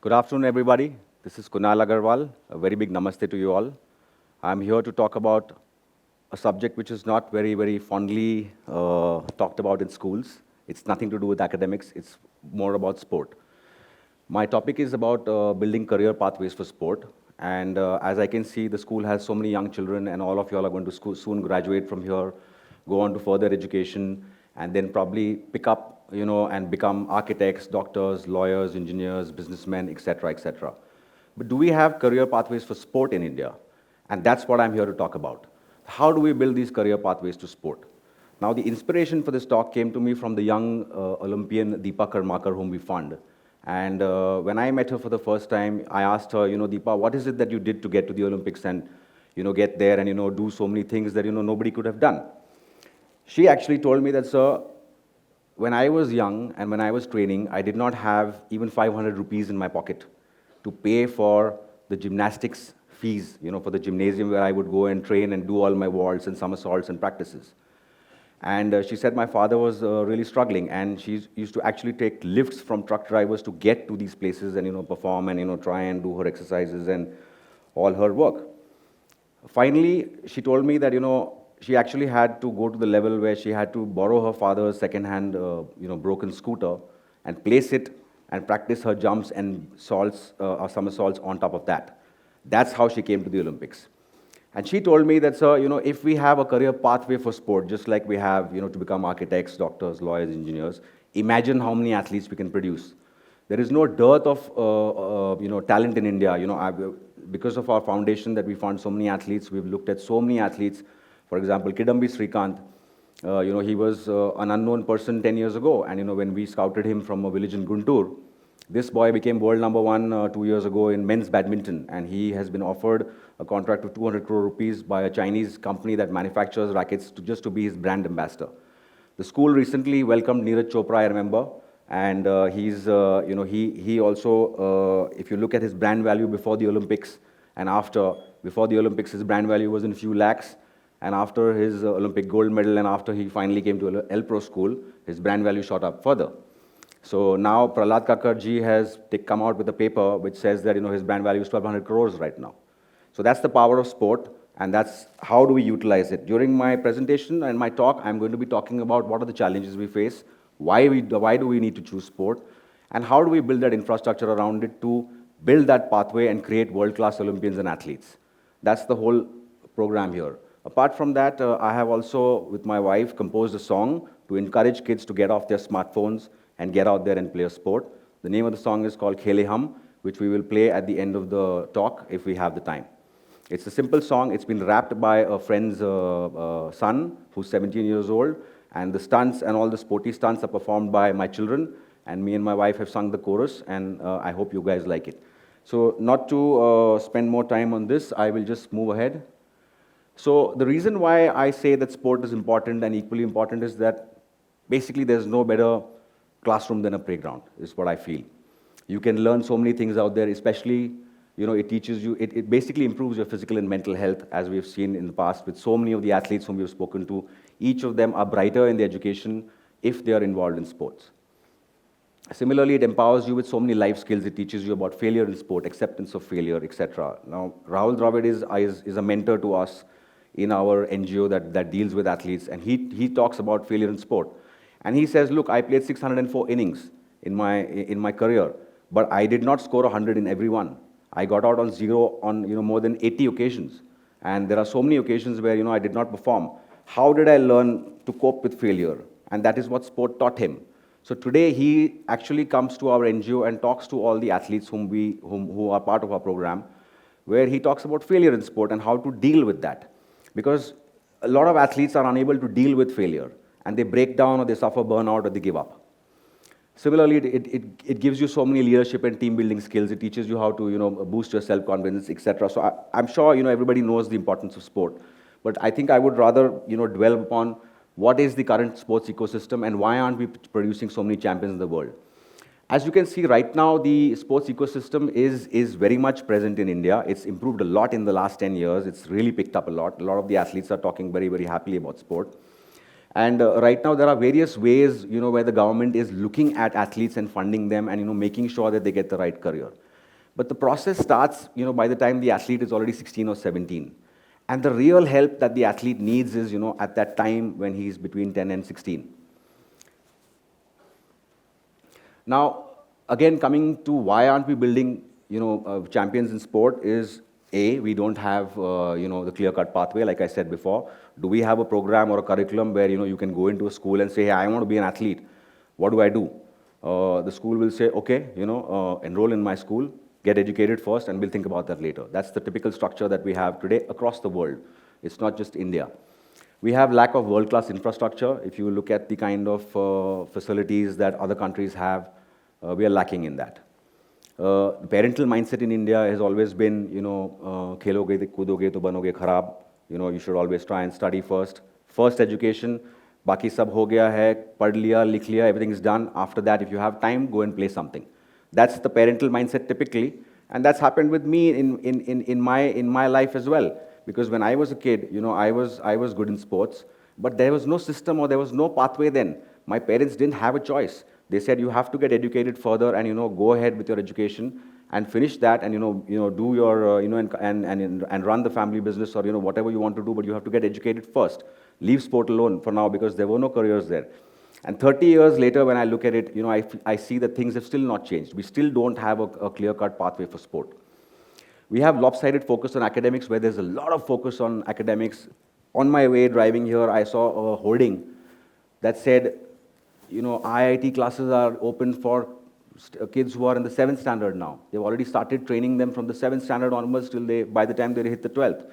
Good afternoon, everybody. This is Kunal Agarwal. A very big namaste to you all. I'm here to talk about a subject which is not very fondly talked about in schools. It's nothing to do with academics. It's more about sport. My topic is about building career pathways for sport. And as I can see, the school has so many young children, and all of you all are going to soon graduate from here, go on to further education, and then probably pick up, and become architects, doctors, lawyers, engineers, businessmen, etc., etc. But do we have career pathways for sport in India? And that's what I'm here to talk about. How do we build these career pathways to sport? Now, the inspiration for this talk came to me from the young Olympian Deepa Karmakar, whom we fund. And when I met her for the first time, I asked her, Deepa, what is it that you did to get to the Olympics and, get there and, do so many things that, nobody could have done? She actually told me that, sir, when I was young and when I was training, I did not have even 500 rupees in my pocket to pay for the gymnastics fees, for the gymnasium where I would go and train and do all my vaults and somersaults and practices. And she said my father was really struggling, and she used to actually take lifts from truck drivers to get to these places and, perform and, try and do her exercises and all her work. Finally, she told me that, she actually had to go to the level where she had to borrow her father's second-hand, broken scooter and place it and practice her jumps and somersaults on top of that. That's how she came to the Olympics. And she told me that, sir, if we have a career pathway for sport, just like we have, to become architects, doctors, lawyers, engineers, imagine how many athletes we can produce. There is no dearth of, talent in India. Because of our foundation that we fund so many athletes, we've looked at so many athletes. For example, Kidambi Srikanth, he was an unknown person 10 years ago. And, when we scouted him from a village in Guntur, this boy became world number one 2 years ago in men's badminton. And he has been offered a contract of 200 crore rupees by a Chinese company that manufactures rackets just to be his brand ambassador. The school recently welcomed Neeraj Chopra, I remember. And he also, if you look at his brand value before the Olympics and after, before the Olympics, his brand value was in a few lakhs. And after his Olympic gold medal and after he finally came to ElPro school, his brand value shot up further. So now Prahlad Kakarji has come out with a paper which says that his brand value is 1,200 crores right now. So that's the power of sport, and that's how do we utilize it. During my presentation and my talk, I'm going to be talking about what are the challenges we face, why do we need to choose sport, and how do we build that infrastructure around it to build that pathway and create world-class Olympians and athletes. That's the whole program here. Apart from that, I have also, with my wife, composed a song to encourage kids to get off their smartphones and get out there and play a sport. The name of the song is called Khele Hum, which we will play at the end of the talk if we have the time. It's a simple song. It's been rapped by a friend's son, who's 17 years old, and the stunts and all the sporty stunts are performed by my children, and me and my wife have sung the chorus, and I hope you guys like it. So not to spend more time on this, I will just move ahead. So the reason why I say that sport is important and equally important is that basically there's no better classroom than a playground, is what I feel. You can learn so many things out there, especially, it teaches you, it basically improves your physical and mental health, as we've seen in the past with so many of the athletes whom we've spoken to. Each of them are brighter in their education if they are involved in sports. Similarly, it empowers you with so many life skills. It teaches you about failure in sport, acceptance of failure, etc. Now, Rahul Dravid is a mentor to us in our NGO that deals with athletes, and he talks about failure in sport. And he says, look, I played 604 innings in my career, but I did not score 100 in every one. I got out on zero on more than 80 occasions. And there are so many occasions where I did not perform. How did I learn to cope with failure? And that is what sport taught him. So today he actually comes to our NGO and talks to all the athletes who are part of our program, where he talks about failure in sport and how to deal with that. Because a lot of athletes are unable to deal with failure, and they break down or they suffer burnout or they give up. Similarly, it gives you so many leadership and team building skills. It teaches you how to boost your self-confidence, etc. So I'm sure everybody knows the importance of sport. But I think I would rather dwell upon what is the current sports ecosystem and why aren't we producing so many champions in the world. As you can see right now, the sports ecosystem is very much present in India. It's improved a lot in the last 10 years. It's really picked up a lot. A lot of the athletes are talking very happily about sport. And right now there are various ways, where the government is looking at athletes and funding them and, making sure that they get the right career. But the process starts, by the time the athlete is already 16 or 17. And the real help that the athlete needs is, at that time when he's between 10 and 16. Now, again, coming to why aren't we building, champions in sport is A, we don't have, the clear-cut pathway, like I said before. Do we have a program or a curriculum where, you can go into a school and say, hey, I want to be an athlete. What do I do? The school will say, okay, enroll in my school, get educated first, and we'll think about that later. That's the typical structure that we have today across the world. It's not just India. We have lack of world-class infrastructure. If you look at the kind of facilities that other countries have, we are lacking in that. The parental mindset in India has always been, kheloge kudoge to banoge kharab. You should always try and study first. First education, baki sab ho gaya hai, pad liya, likh liya, everything is done. After that, if you have time, go and play something. That's the parental mindset typically, and that's happened with me in my life as well. Because when I was a kid, I was good in sports, but there was no system or there was no pathway then. My parents didn't have a choice. They said you have to get educated further and go ahead with your education and finish that and do your and run the family business or whatever you want to do, but you have to get educated first. Leave sport alone for now because there were no careers there. And 30 years later, when I look at it, I see that things have still not changed. We still don't have a clear-cut pathway for sport. We have lopsided focus on academics, where there's a lot of focus on academics. On my way driving here, I saw a hoarding that said, IIT classes are open for kids who are in the 7th standard now. They've already started training them from the 7th standard onwards till by the time they hit the 12th.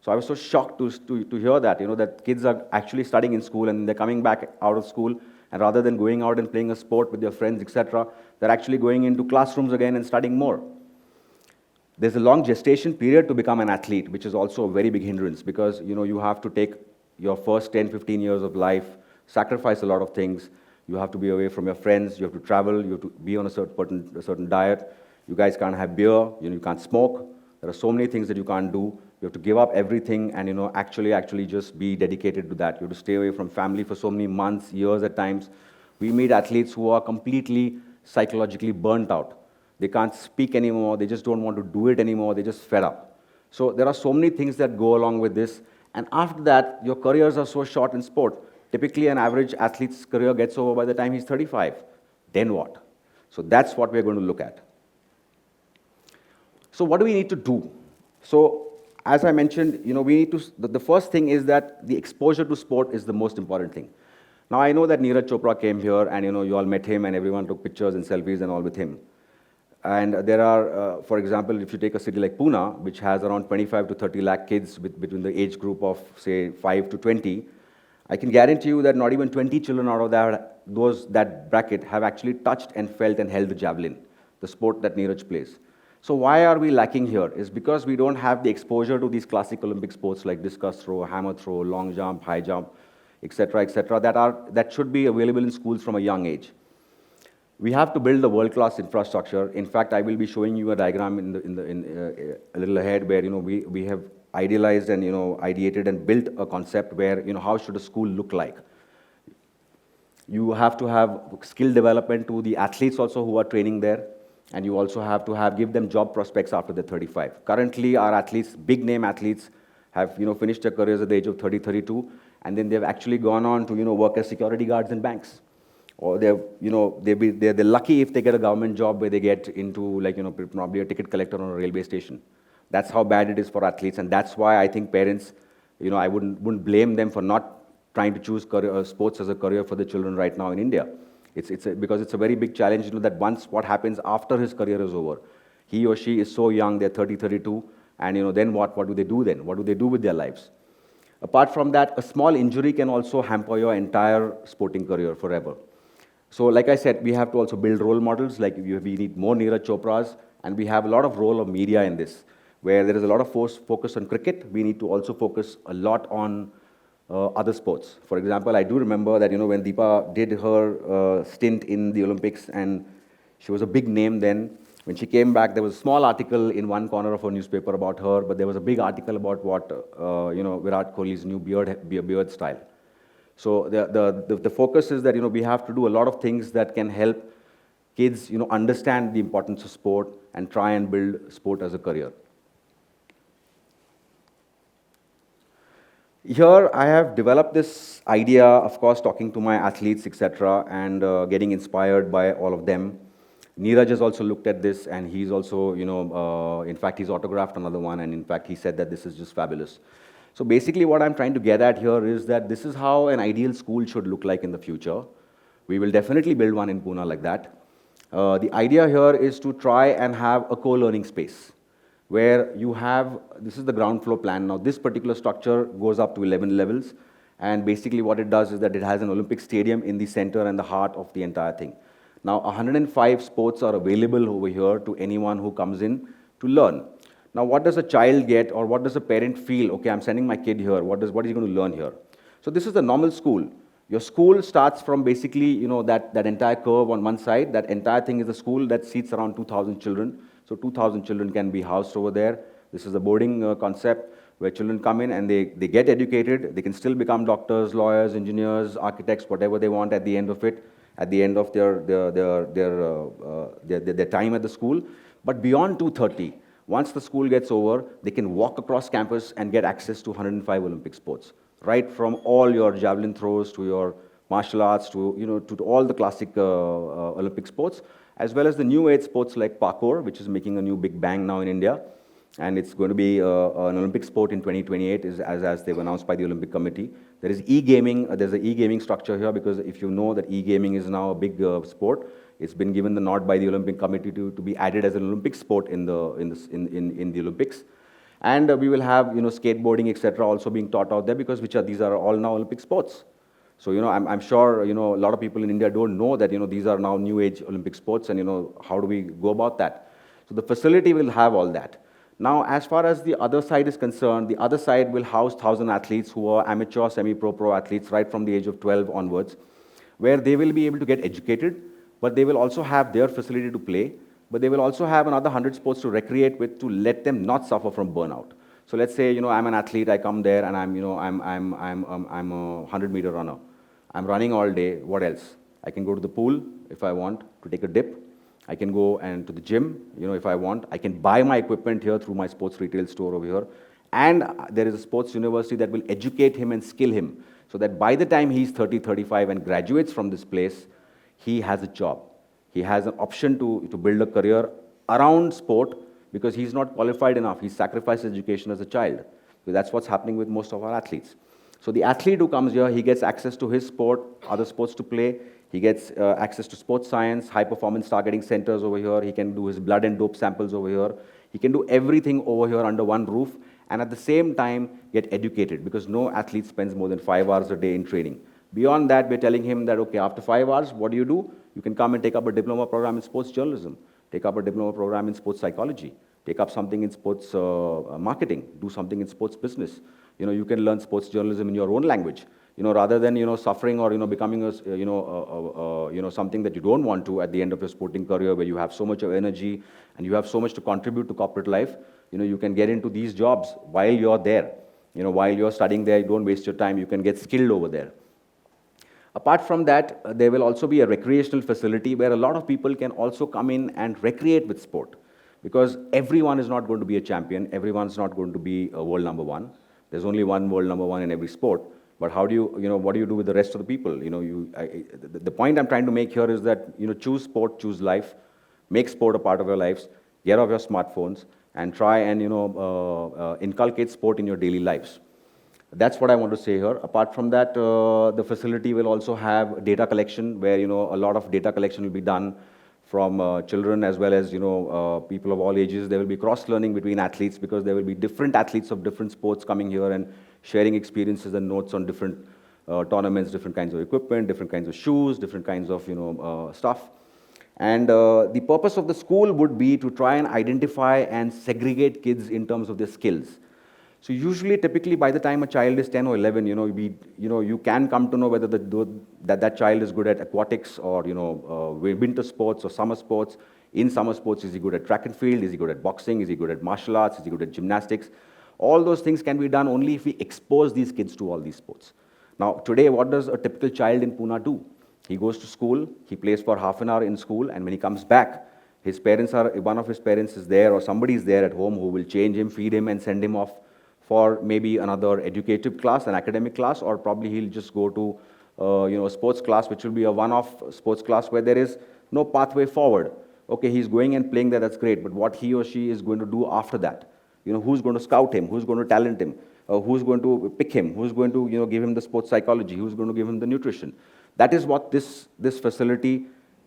So I was so shocked to hear that, that kids are actually studying in school and they're coming back out of school, and rather than going out and playing a sport with their friends, etc., they're actually going into classrooms again and studying more. There's a long gestation period to become an athlete, which is also a very big hindrance because, you have to take your first 10, 15 years of life, sacrifice a lot of things. You have to be away from your friends, you have to travel, you have to be on a certain diet. You guys can't have beer, you can't smoke. There are so many things that you can't do. You have to give up everything and, actually just be dedicated to that. You have to stay away from family for so many months, years at times. We meet athletes who are completely psychologically burnt out. They can't speak anymore, they just don't want to do it anymore, they're just fed up. So there are so many things that go along with this. And after that, your careers are so short in sport. Typically, an average athlete's career gets over by the time he's 35. Then what? So that's what we're going to look at. So what do we need to do? So as I mentioned, we need to, the first thing is that the exposure to sport is the most important thing. Now, I know that Neeraj Chopra came here and, you all met him and everyone took pictures and selfies and all with him. And there are, for example, if you take a city like Pune, which has around 25 to 30 lakh kids between the age group of, say, 5 to 20, I can guarantee you that not even 20 children out of that bracket have actually touched and felt and held the javelin, the sport that Neeraj plays. So why are we lacking here? Is because we don't have the exposure to these classic Olympic sports like discus throw, hammer throw, long jump, high jump, etc., that should be available in schools from a young age. We have to build a world-class infrastructure. In fact, I will be showing you a diagram a little ahead where we have idealized and ideated and built a concept where how should a school look like. You have to have skill development to the athletes also who are training there, and you also have to give them job prospects after they're 35. Currently, our athletes, big-name athletes, have finished their careers at the age of 30, 32, and then they've actually gone on to work as security guards in banks. Or they're lucky if they get a government job where they get into probably a ticket collector on a railway station. That's how bad it is for athletes, and that's why I think parents, I wouldn't blame them for not trying to choose sports as a career for the children right now in India. Because it's a very big challenge that once what happens after his career is over, he or she is so young, they're 30, 32, and then what do they do then? What do they do with their lives? Apart from that, a small injury can also hamper your entire sporting career forever. So like I said, we have to also build role models, like we need more Neeraj Chopras, and we have a lot of role of media in this, where there is a lot of focus on cricket. We need to also focus a lot on other sports. For example, I do remember that when Deepa did her stint in the Olympics, and she was a big name then. When she came back, there was a small article in one corner of her newspaper about her, but there was a big article about what Virat Kohli's new beard style. So the focus is that we have to do a lot of things that can help kids understand the importance of sport, and try and build sport as a career. Here I have developed this idea, of course, talking to my athletes, etc., and getting inspired by all of them. Neeraj has also looked at this, and he's also, in fact, he's autographed another one, and in fact, he said that this is just fabulous. So basically, what I'm trying to get at here is that this is how an ideal school should look like in the future. We will definitely build one in Pune like that. The idea here is to try and have a co-learning space where you have, this is the ground floor plan. Now, this particular structure goes up to 11 levels, and basically what it does is that it has an Olympic stadium in the center and the heart of the entire thing. Now, 105 sports are available over here to anyone who comes in to learn. Now, what does a child get, or what does a parent feel? Okay, I'm sending my kid here. What is he going to learn here? So this is the normal school. Your school starts from basically, that entire curve on one side. That entire thing is a school that seats around 2,000 children. So 2,000 children can be housed over there. This is a boarding concept where children come in and they get educated. They can still become doctors, lawyers, engineers, architects, whatever they want at the end of it, at the end of their time at the school. But beyond 2:30, once the school gets over, they can walk across campus and get access to 105 Olympic sports, right from all your javelin throws to your martial arts to, to all the classic Olympic sports, as well as the new age sports like parkour, which is making a new big bang now in India. And it's going to be an Olympic sport in 2028, as they've announced by the Olympic Committee. There is e-gaming. There's an e-gaming structure here, because if you know that e-gaming is now a big sport, it's been given the nod by the Olympic Committee to be added as an Olympic sport in the Olympics. And we will have, skateboarding, etc., also being taught out there, because these are all now Olympic sports. So, I'm sure, a lot of people in India don't know that, these are now new age Olympic sports, and, how do we go about that? So the facility will have all that. Now, as far as the other side is concerned, the other side will house 1,000 athletes who are amateur, semi-pro, pro athletes right from the age of 12 onwards, where they will be able to get educated, but they will also have their facility to play, but they will also have another 100 sports to recreate with, to let them not suffer from burnout. So let's say, I'm an athlete, I come there and I'm a 100-meter runner. I'm running all day, what else? I can go to the pool if I want to take a dip. I can go and to the gym, if I want. I can buy my equipment here through my sports retail store over here. And there is a sports university that will educate him and skill him, so that by the time he's 30, 35 and graduates from this place, he has a job. He has an option to build a career around sport, because he's not qualified enough. He's sacrificed education as a child. So that's what's happening with most of our athletes. So the athlete who comes here, he gets access to his sport, other sports to play. He gets access to sports science, high-performance targeting centers over here. He can do his blood and dope samples over here. He can do everything over here under one roof, and at the same time get educated, because no athlete spends more than 5 hours a day in training. Beyond that, we're telling him that, okay, after 5 hours, what do? You can come and take up a diploma program in sports journalism, take up a diploma program in sports psychology, take up something in sports marketing, do something in sports business. You can learn sports journalism in your own language. Rather than, suffering or, becoming a, something that you don't want to at the end of your sporting career, where you have so much of energy and you have so much to contribute to corporate life, you can get into these jobs while you're there. While you're studying there, you don't waste your time. You can get skilled over there. Apart from that, there will also be a recreational facility where a lot of people can also come in and recreate with sport. Because everyone is not going to be a champion. Everyone's not going to be a world number one. There's only one world number one in every sport. But how do what do you do with the rest of the people? The point I'm trying to make here is that, choose sport, choose life, make sport a part of your lives, get off your smartphones, and try and, inculcate sport in your daily lives. That's what I want to say here. Apart from that, the facility will also have data collection, where, a lot of data collection will be done from children as well as, people of all ages. There will be cross-learning between athletes, because there will be different athletes of different sports coming here and sharing experiences and notes on different tournaments, different kinds of equipment, different kinds of shoes, different kinds of, stuff. And the purpose of the school would be to try and identify and segregate kids in terms of their skills. So usually, typically, by the time a child is 10 or 11, you can come to know whether that child is good at aquatics or, winter sports or summer sports. In summer sports, is he good at track and field? Is he good at boxing? Is he good at martial arts? Is he good at gymnastics? All those things can be done only if we expose these kids to all these sports. Now, today, what does a typical child in Pune do? He goes to school, he plays for half an hour in school, and when he comes back, His parents are, one of his parents is there or somebody is there at home who will change him, feed him, and send him off for maybe another educative class, an academic class, or probably he'll just go to a sports class, which will be a one-off sports class where there is no pathway forward. Okay, he's going and playing there, that's great, but what he or she is going to do after that? Who's going to scout him? Who's going to talent him? Who's going to pick him? Who's going to give him the sports psychology? Who's going to give him the nutrition? That is what this facility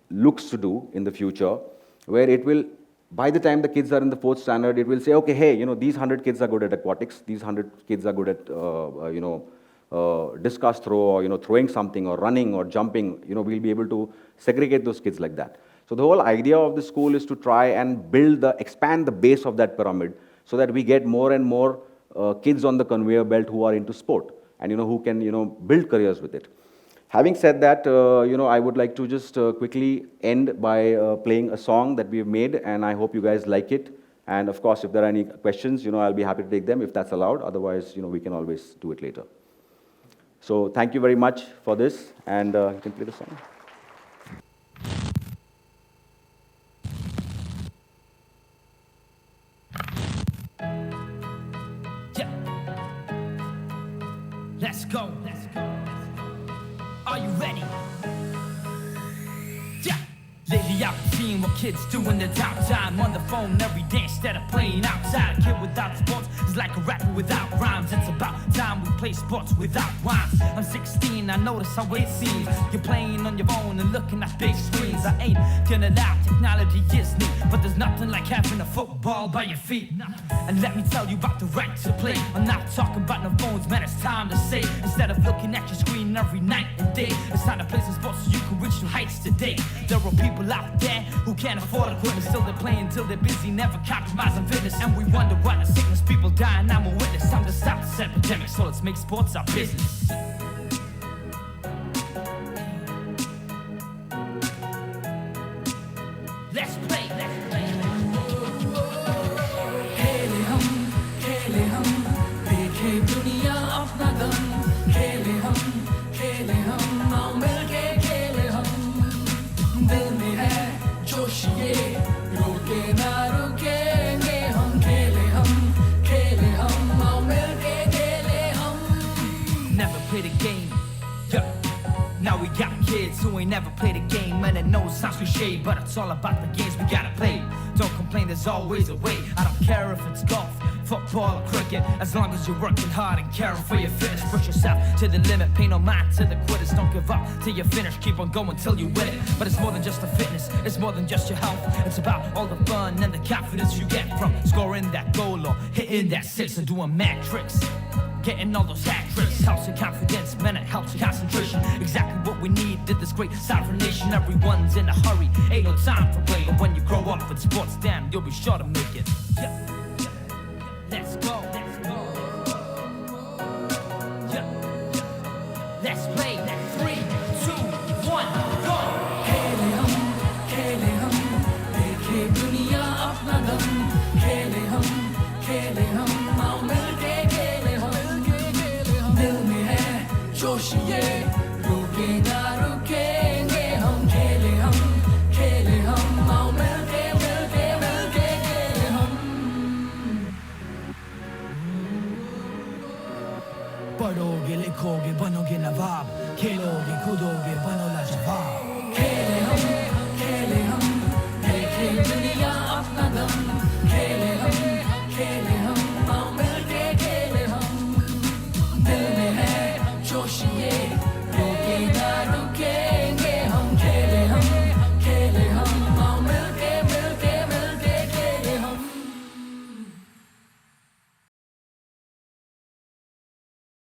looks to do in the future, where it will, by the time the kids are in the 4th standard, it will say, okay, hey, these 100 kids are good at aquatics, these 100 kids are good at, discus throw, or, throwing something, or running, or jumping. We'll be able to segregate those kids like that. So the whole idea of the school is to try and expand the base of that pyramid so that we get more and more kids on the conveyor belt who are into sport and, who can, build careers with it. Having said that, I would like to just quickly end by playing a song that we have made, and I hope you guys like it. And of course, if there are any questions, I'll be happy to take them if that's allowed. Otherwise, we can always do it later. So thank you very much for this, and you can play the song. Let's go. Are you ready? Yeah. Lately I've been seeing what kids do in their downtime. On the phone every day instead of playing outside. A kid without sports is like a rapper without rhymes. It's about time we play sports without rhymes. I'm 16, I notice how it seems. You're playing on your phone and looking at big screens. I ain't gonna lie, technology is neat, but there's nothing like having a football by your feet. And let me tell you about the right to play. I'm not talking about no phones, man, it's time to say. Instead of looking at your screen every night and day, it's time to play some sports so you can reach new heights today. There are people out there who can't afford equipment, still they're playing till they're busy, never compromising fitness. And we wonder why the sickness, people dying, I'm a witness. Time to stop this epidemic, so let's make sports our business. Let's play, let's play. खेले हम देखे दुनिया अपना दम. खेले हम आओ मिलके खेले हम. दिल में है जोश ये रोके ना रुकेंगे हम. खेले हम आओ मिलके खेले हम. Never played a game. Yeah. Now we got kids who ain't never played a game, and I know it sounds cliche, but it's all about the games we gotta play. Don't complain, there's always a way. I don't care if it's golf, football or cricket, as long as you're working hard and caring for your fitness. Push yourself to the limit, pay no mind to the quitters. Don't give up till you finish, keep on going till you win it. But it's more than just the fitness, it's more than just your health. It's about all the fun and the confidence you get from scoring that goal or hitting that six or doing mad tricks. Getting all those hat tricks helps your confidence, man, it helps your concentration. Exactly what we need in this great sovereign nation. Everyone's in a hurry, ain't no time for play. But when you grow up with sports, damn, you'll be sure to make it. Yeah. Let's go. Yeah. Let's play. 3, 2, 1, go. खेले हम देखे दुनिया अपना दम. खेले हम आओ मिलके खेले हम. दिल में है जोश ये रोके ना रुकेंगे हम. खेले हम आओ मिलके खेले हम. पढ़ोगे लिखोगे बनोगे नवाब. खेलोगे कूदोगे बनो लाजवाब.